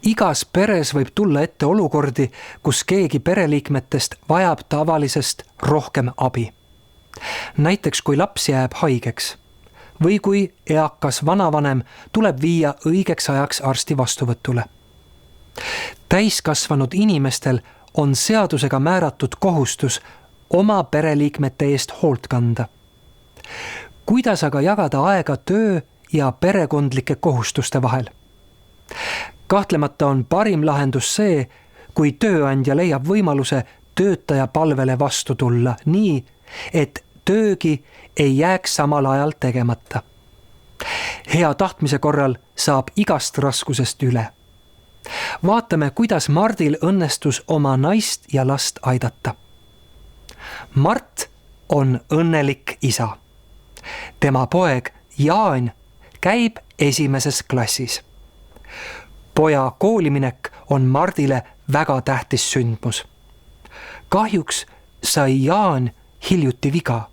Igas peres võib tulla ette olukordi, kus keegi pereliikmetest vajab tavalisest rohkem abi. Näiteks kui laps jääb haigeks või kui eakas vanavanem tuleb viia õigeks ajaks arsti vastuvõtule. Täiskasvanud inimestel on seadusega määratud kohustus oma pereliikmete eest hoolt kanda. Kuidas aga jagada aega töö ja perekondlike kohustuste vahel? Kahtlemata on parim lahendus see, kui tööandja leiab võimaluse töötaja palvele vastu tulla nii, et töögi ei jääks samal ajal tegemata. Hea tahtmise korral saab igast raskusest üle. Vaatame, kuidas Mardil õnnestus oma naist ja last aidata. Mart on õnnelik isa. Tema poeg Jaan käib 1. klassis. Poja kooliminek on Mardile väga tähtis sündmus. Kahjuks sai Jaan hiljuti viga.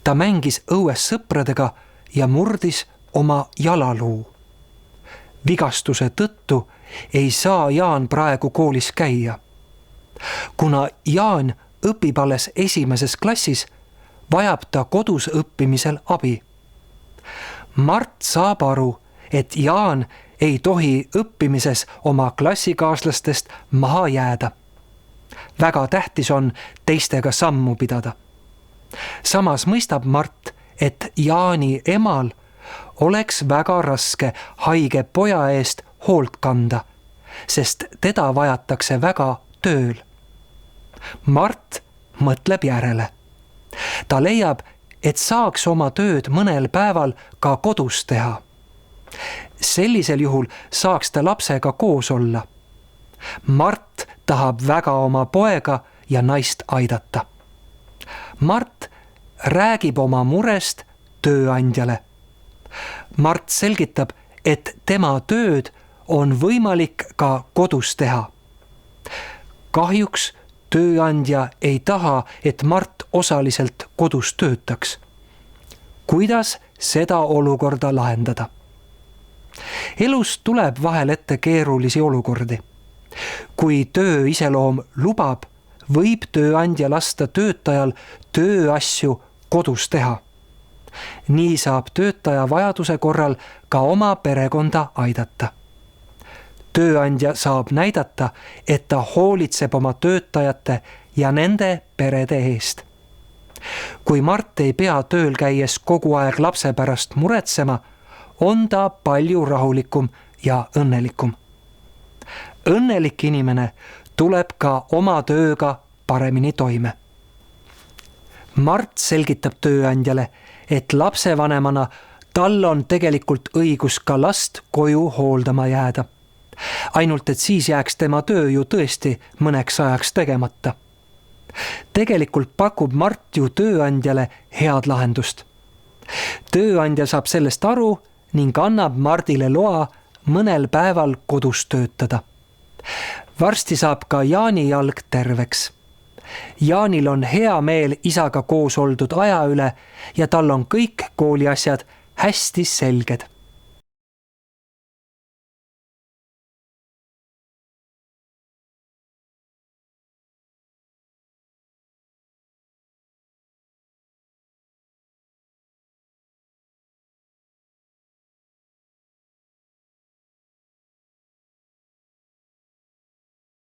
Ta mängis õues sõpradega ja murdis oma jalaluu. Vigastuse tõttu ei saa Jaan praegu koolis käia. Kuna Jaan õpib alles 1. klassis, vajab ta kodus õppimisel abi. Mart saab aru, et Jaan ei tohi õppimises oma klassikaaslastest maha jääda. Väga tähtis on teistega sammu pidada. Samas mõistab Mart, et Jaani emal oleks väga raske haige poja eest hoolt kanda, sest teda vajatakse väga tööl. Mart mõtleb järele. Ta leiab, et saaks oma tööd mõnel päeval ka kodus teha. Sellisel juhul saaks ta lapsega koos olla. Mart tahab väga oma poega ja naist aidata. Mart räägib oma murest tööandjale. Mart selgitab, et tema tööd on võimalik ka kodus teha. Kahjuks tööandja ei taha, et Mart osaliselt kodus töötaks. Kuidas seda olukorda lahendada? Elus tuleb vahel ette keerulisi olukordi. Kui töö iseloom lubab, võib tööandja lasta töötajal tööasju kodus teha. Nii saab töötaja vajaduse korral ka oma perekonda aidata. Tööandja saab näidata, et ta hoolitseb oma töötajate ja nende perede eest. Kui Mart ei pea tööl käies kogu aeg lapse pärast muretsema, on ta palju rahulikum ja õnnelikum. Õnnelik inimene tuleb ka oma tööga paremini toime. Mart selgitab tööandjale, et lapsevanemana tal on tegelikult õigus ka last koju hooldama jääda. Ainult et siis jääks tema töö ju tõesti mõneks ajaks tegemata. Tegelikult pakub Mart ju tööandjale head lahendust. Tööandja saab sellest aru ning annab Mardile loa mõnel päeval kodus töötada. Varsti saab ka Jaani jalg terveks. Jaanil on hea meel isaga koos oldud aja üle ja tal on kõik kooliasjad hästi selged.